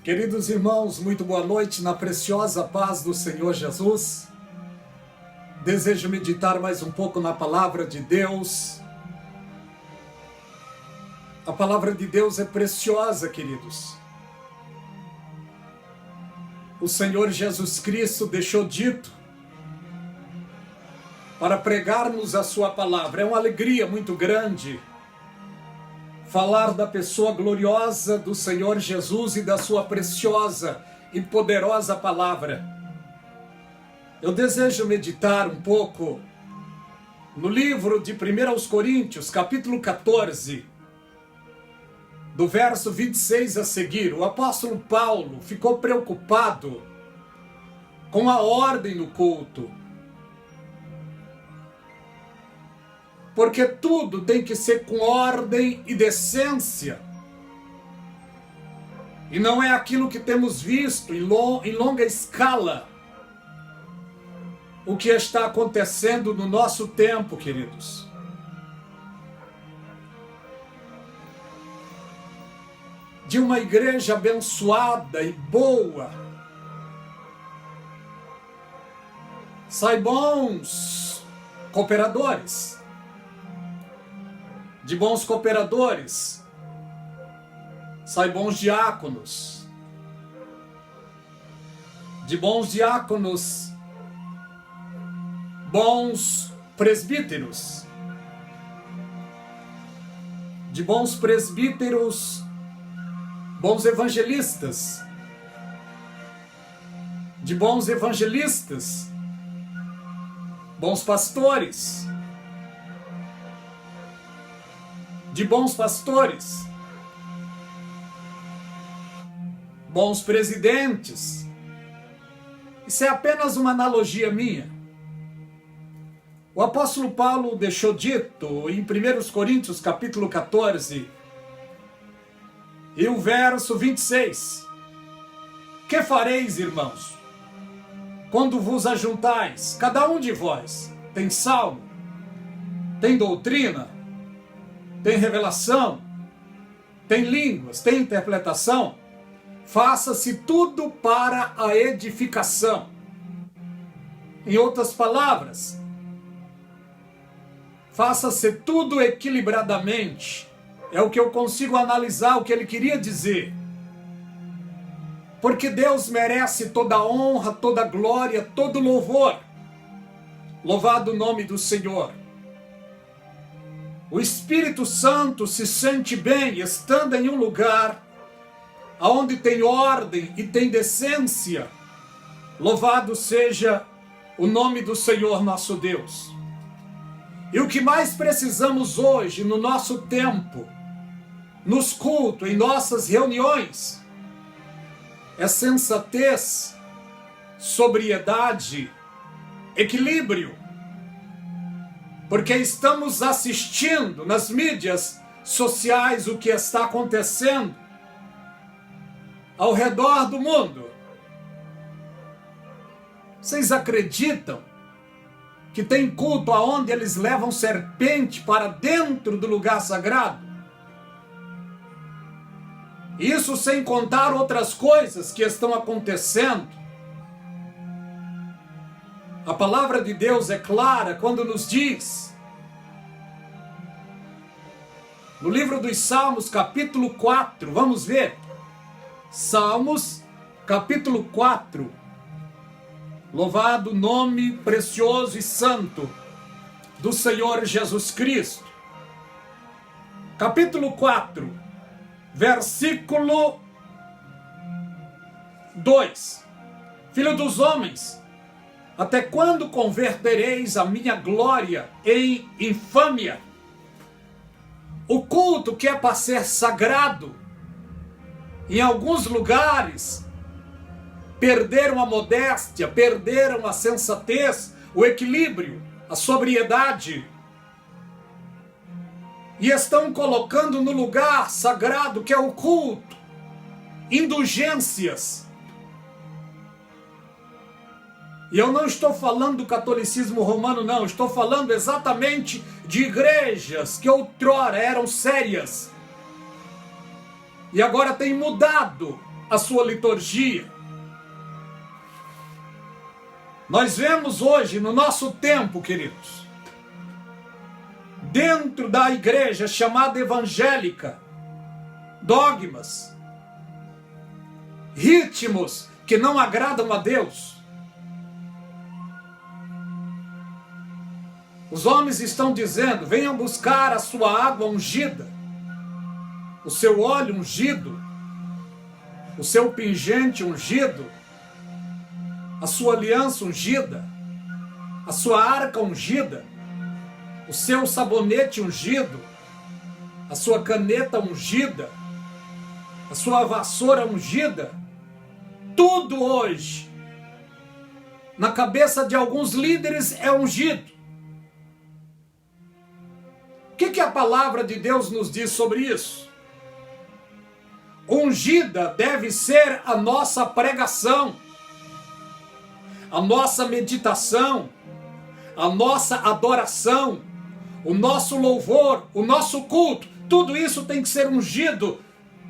Queridos irmãos, muito boa noite na preciosa paz do Senhor Jesus. Desejo meditar mais um pouco na palavra de Deus. A palavra de Deus é preciosa, queridos. O Senhor Jesus Cristo deixou dito para pregarmos a sua palavra. É uma alegria muito grande falar da pessoa gloriosa do Senhor Jesus e da sua preciosa e poderosa palavra. Eu desejo meditar um pouco no livro de 1 Coríntios, capítulo 14, do verso 26 a seguir. O apóstolo Paulo ficou preocupado com a ordem no culto, porque tudo tem que ser com ordem e decência. E não é aquilo que temos visto em longa escala o que está acontecendo no nosso tempo, queridos. De uma igreja abençoada e boa, sai bons cooperadores. De bons cooperadores, sai bons diáconos. De bons diáconos, bons presbíteros. De bons presbíteros, bons evangelistas. De bons evangelistas, bons pastores. De bons pastores, bons presidentes. Isso é apenas uma analogia minha. O apóstolo Paulo deixou dito em 1 Coríntios capítulo 14 e o verso 26: Que fareis, irmãos, quando vos ajuntais? Cada um de vós tem salmo, tem doutrina, tem revelação, tem línguas, tem interpretação. Faça-se tudo para a edificação. Em outras palavras, faça-se tudo equilibradamente. É o que eu consigo analisar, o que ele queria dizer. Porque Deus merece toda a honra, toda a glória, todo louvor. Louvado o nome do Senhor. O Espírito Santo se sente bem estando em um lugar onde tem ordem e tem decência. Louvado seja o nome do Senhor nosso Deus. E o que mais precisamos hoje no nosso tempo, nos cultos, em nossas reuniões, é sensatez, sobriedade, equilíbrio. Porque estamos assistindo nas mídias sociais o que está acontecendo ao redor do mundo. Vocês acreditam que tem culto aonde eles levam serpente para dentro do lugar sagrado? Isso sem contar outras coisas que estão acontecendo. A palavra de Deus é clara quando nos diz, no livro dos Salmos, capítulo 4, vamos ver, Salmos, capítulo 4, louvado o nome precioso e santo do Senhor Jesus Cristo. Capítulo 4, versículo 2. Filho dos homens, até quando convertereis a minha glória em infâmia? O culto que é para ser sagrado, em alguns lugares, perderam a modéstia, perderam a sensatez, o equilíbrio, a sobriedade, e estão colocando no lugar sagrado que é o culto, indulgências. E eu não estou falando do catolicismo romano, não. Estou falando exatamente de igrejas que outrora eram sérias e agora têm mudado a sua liturgia. Nós vemos hoje, no nosso tempo, queridos, dentro da igreja chamada evangélica, dogmas, ritmos que não agradam a Deus. Os homens estão dizendo: venham buscar a sua água ungida, o seu óleo ungido, o seu pingente ungido, a sua aliança ungida, a sua arca ungida, o seu sabonete ungido, a sua caneta ungida, a sua vassoura ungida. Tudo hoje, na cabeça de alguns líderes, é ungido. O que a palavra de Deus nos diz sobre isso? Ungida deve ser a nossa pregação, a nossa meditação, a nossa adoração, o nosso louvor, o nosso culto. Tudo isso tem que ser ungido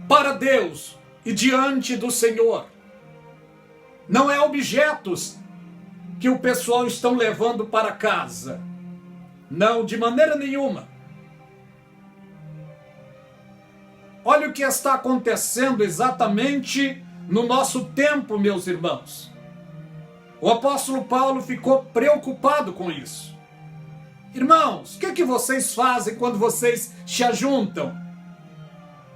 para Deus e diante do Senhor. Não é objetos que o pessoal estão levando para casa. Não, de maneira nenhuma. Olha o que está acontecendo exatamente no nosso tempo, meus irmãos. O apóstolo Paulo ficou preocupado com isso. Irmãos, o que vocês fazem quando vocês se ajuntam?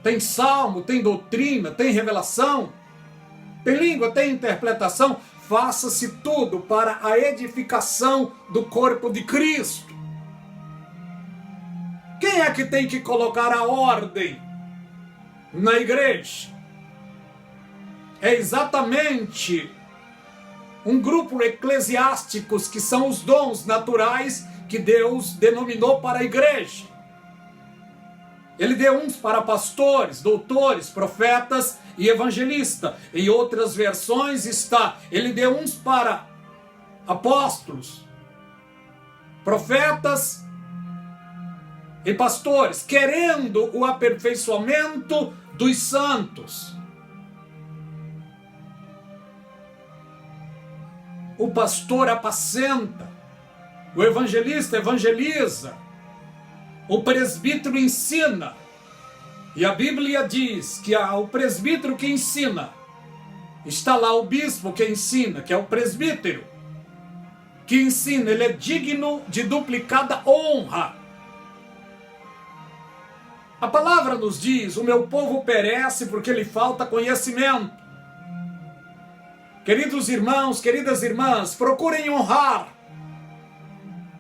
Tem salmo, tem doutrina, tem revelação, tem língua, tem interpretação. Faça-se tudo para a edificação do corpo de Cristo. Quem é que tem que colocar a ordem na igreja? É exatamente um grupo eclesiásticos, que são os dons naturais que Deus denominou para a igreja. Ele deu uns para pastores, doutores, profetas e evangelistas. Em outras versões está: ele deu uns para apóstolos, profetas e pastores, querendo o aperfeiçoamento dos santos. O pastor apacenta, o evangelista evangeliza, o presbítero ensina. E a Bíblia diz que o presbítero que ensina, está lá o bispo que ensina, que é o presbítero que ensina, ele é digno de duplicada honra. A palavra nos diz: o meu povo perece porque lhe falta conhecimento. Queridos irmãos, queridas irmãs, procurem honrar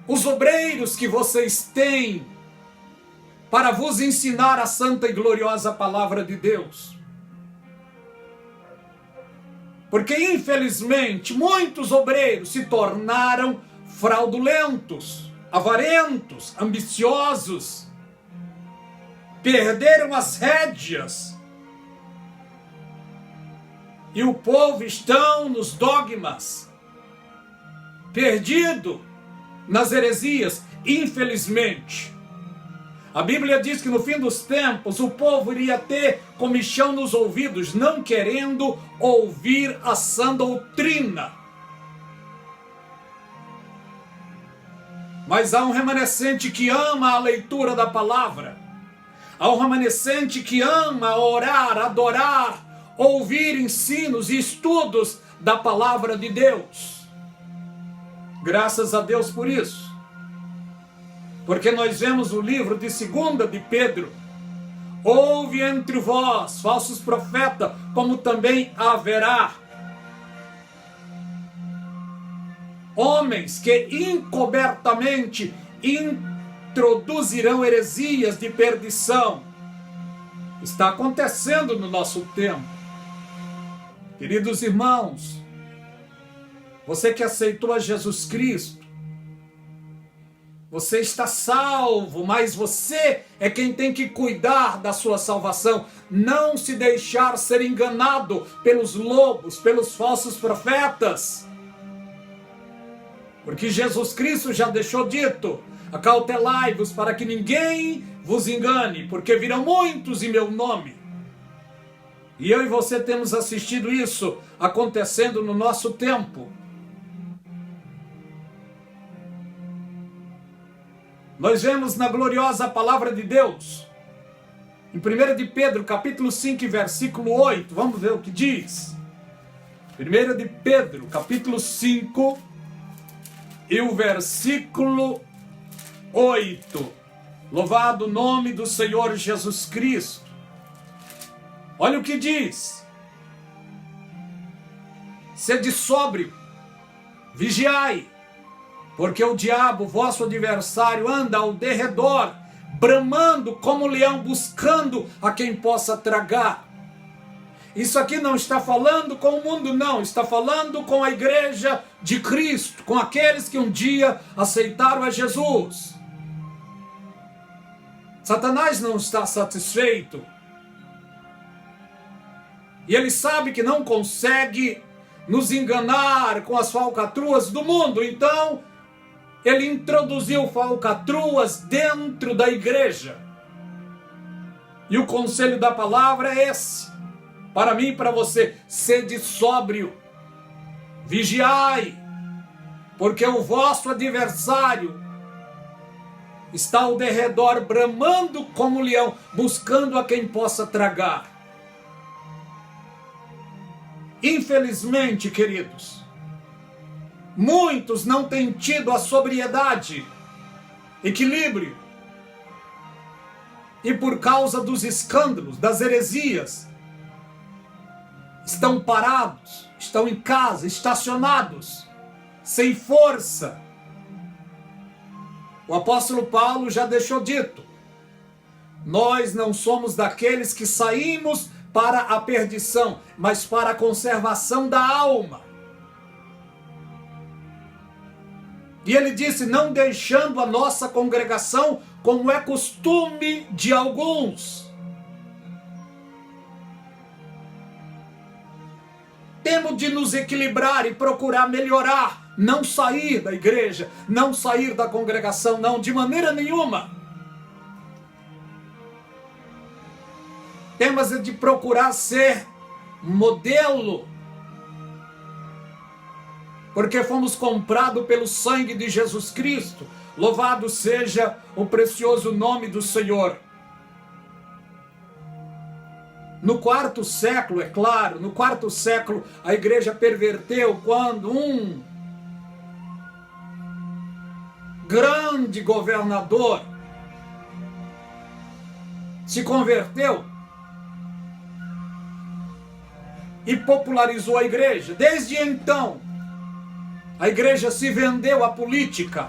os obreiros que vocês têm para vos ensinar a santa e gloriosa palavra de Deus. Porque, infelizmente, muitos obreiros se tornaram fraudulentos, avarentos, ambiciosos, perderam as rédeas. E o povo estão nos dogmas, perdido nas heresias, infelizmente. A Bíblia diz que no fim dos tempos o povo iria ter comichão nos ouvidos, não querendo ouvir a sã doutrina. Mas há um remanescente que ama a leitura da palavra. Há um remanescente que ama orar, adorar, ouvir ensinos e estudos da palavra de Deus. Graças a Deus por isso. Porque nós vemos o livro de 2 de Pedro: houve entre vós falsos profetas, como também haverá homens que encobertamente introduzirão heresias de perdição. Está acontecendo no nosso tempo. Queridos irmãos, você que aceitou a Jesus Cristo, você está salvo, mas você é quem tem que cuidar da sua salvação. Não se deixar ser enganado pelos lobos, pelos falsos profetas. Porque Jesus Cristo já deixou dito: acautelai-vos para que ninguém vos engane, porque virão muitos em meu nome. E eu e você temos assistido isso acontecendo no nosso tempo. Nós vemos na gloriosa palavra de Deus, em 1 de Pedro, capítulo 5, versículo 8, vamos ver o que diz. 1 de Pedro, capítulo 5, e o versículo 8. Louvado o nome do Senhor Jesus Cristo. Olha o que diz. Sede sóbrio, vigiai, porque o diabo, vosso adversário, anda ao derredor, bramando como leão, buscando a quem possa tragar. Isso aqui não está falando com o mundo, não. Está falando com a igreja de Cristo, com aqueles que um dia aceitaram a Jesus. Satanás não está satisfeito. E ele sabe que não consegue nos enganar com as falcatruas do mundo. Então, ele introduziu falcatruas dentro da igreja. E o conselho da palavra é esse. Para mim e para você, sede sóbrio, vigiai, porque o vosso adversário está ao derredor, bramando como leão, buscando a quem possa tragar. Infelizmente, queridos, muitos não têm tido a sobriedade, equilíbrio, e por causa dos escândalos, das heresias, estão parados, estão em casa, estacionados, sem força. O apóstolo Paulo já deixou dito: nós não somos daqueles que saímos para a perdição, mas para a conservação da alma. E ele disse: não deixando a nossa congregação, como é costume de alguns. Temos de nos equilibrar e procurar melhorar, não sair da igreja, não sair da congregação, não, de maneira nenhuma. Temos de procurar ser modelo, porque fomos comprados pelo sangue de Jesus Cristo. Louvado seja o precioso nome do Senhor. No quarto século, é claro, no quarto século a igreja perverteu quando um grande governador se converteu e popularizou a igreja. Desde então, a igreja se vendeu à política.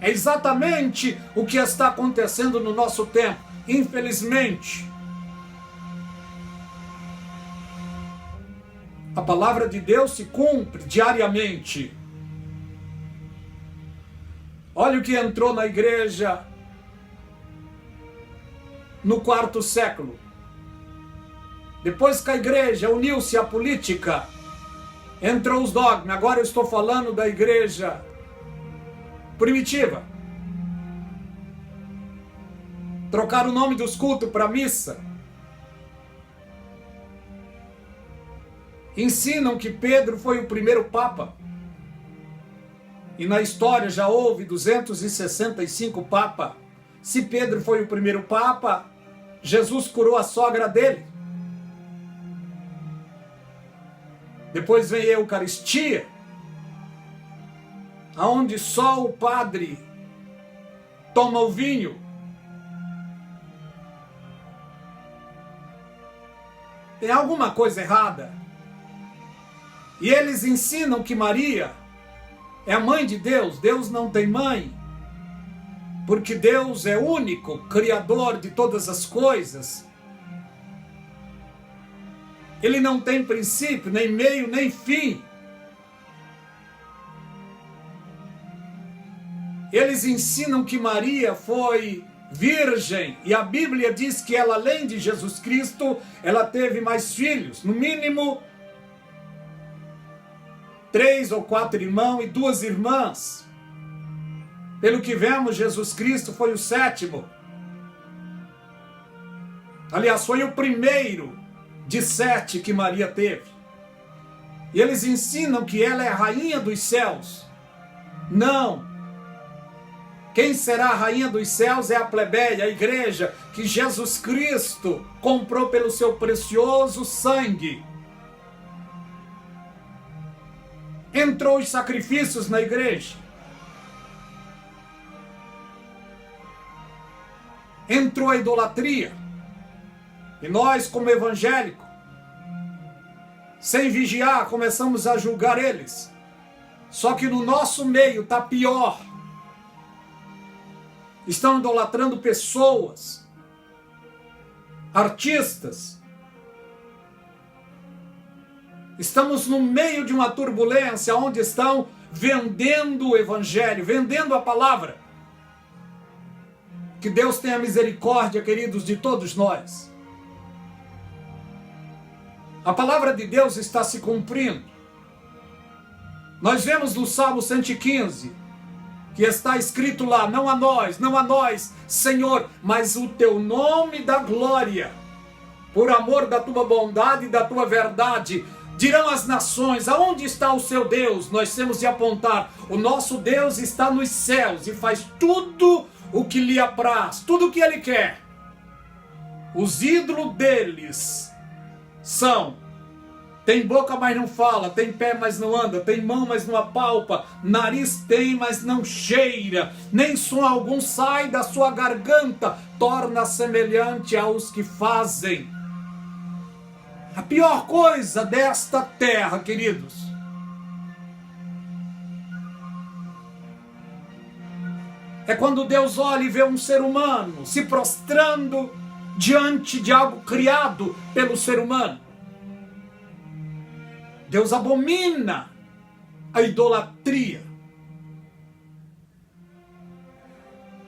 É exatamente o que está acontecendo no nosso tempo, infelizmente. A palavra de Deus se cumpre diariamente. Olha o que entrou na igreja no quarto século. Depois que a igreja uniu-se à política, entrou os dogmas. Agora eu estou falando da igreja primitiva. Trocaram o nome dos cultos para missa. Ensinam que Pedro foi o primeiro papa. E na história já houve 265 papas. Se Pedro foi o primeiro papa, Jesus curou a sogra dele. Depois vem a Eucaristia, aonde só o padre toma o vinho. Tem alguma coisa errada. E eles ensinam que Maria é a mãe de Deus. Deus não tem mãe, porque Deus é único, criador de todas as coisas. Ele não tem princípio, nem meio, nem fim. Eles ensinam que Maria foi virgem, e a Bíblia diz que ela, além de Jesus Cristo, ela teve mais filhos, no mínimo 3 ou 4 irmãos e 2 irmãs. Pelo que vemos, Jesus Cristo foi o 7º. Aliás, foi o primeiro de 7 que Maria teve. E eles ensinam que ela é a rainha dos céus. Não. Quem será a rainha dos céus é a plebeia, a igreja, que Jesus Cristo comprou pelo seu precioso sangue. Entrou os sacrifícios na igreja. Entrou a idolatria. E nós, como evangélicos, sem vigiar, começamos a julgar eles. Só que no nosso meio está pior. Estão idolatrando pessoas, artistas. Estamos no meio de uma turbulência onde estão vendendo o evangelho, vendendo a palavra. Que Deus tenha misericórdia, queridos, de todos nós. A palavra de Deus está se cumprindo. Nós vemos no Salmo 115, que está escrito lá, não a nós, Senhor, mas o teu nome da glória, por amor da tua bondade e da tua verdade. Dirão as nações, aonde está o seu Deus? Nós temos de apontar, o nosso Deus está nos céus e faz tudo o que lhe apraz, tudo o que ele quer. Os ídolos deles são: tem boca, mas não fala, tem pé, mas não anda, tem mão, mas não apalpa, nariz tem, mas não cheira, nem som algum sai da sua garganta, torna semelhante aos que fazem. A pior coisa desta terra, queridos, é quando Deus olha e vê um ser humano se prostrando diante de algo criado pelo ser humano. Deus abomina a idolatria.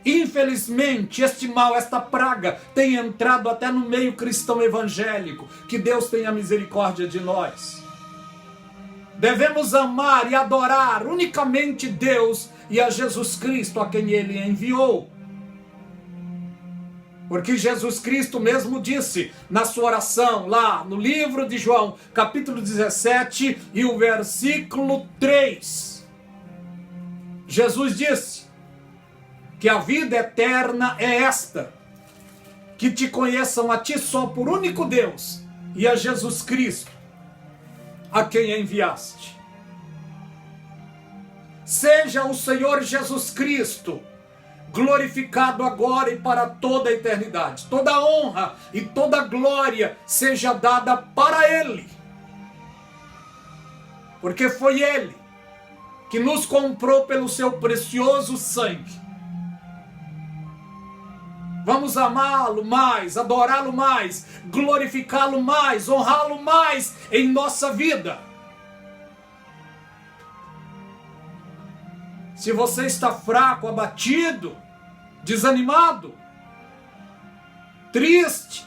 Infelizmente, este mal, esta praga, tem entrado até no meio cristão evangélico. Que Deus tenha misericórdia de nós. Devemos amar e adorar unicamente Deus e a Jesus Cristo, a quem Ele enviou. Porque Jesus Cristo mesmo disse na sua oração, lá no livro de João, capítulo 17 e o versículo 3. Jesus disse que a vida eterna é esta: que te conheçam a ti só por único Deus e a Jesus Cristo, a quem enviaste. Seja o Senhor Jesus Cristo glorificado agora e para toda a eternidade. Toda honra e toda glória seja dada para Ele. Porque foi Ele que nos comprou pelo seu precioso sangue. Vamos amá-lo mais, adorá-lo mais, glorificá-lo mais, honrá-lo mais em nossa vida. Se você está fraco, abatido, desanimado, triste,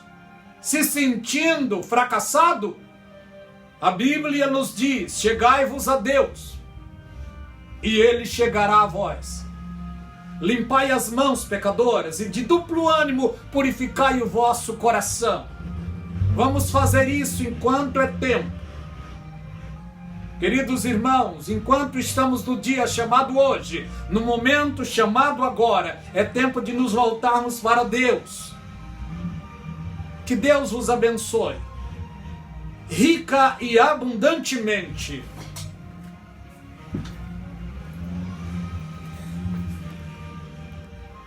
se sentindo fracassado, a Bíblia nos diz: chegai-vos a Deus, e Ele chegará a vós. Limpai as mãos, pecadoras, e de duplo ânimo purificai o vosso coração. Vamos fazer isso enquanto é tempo. Queridos irmãos, enquanto estamos no dia chamado hoje, no momento chamado agora, é tempo de nos voltarmos para Deus. Que Deus vos abençoe, rica e abundantemente.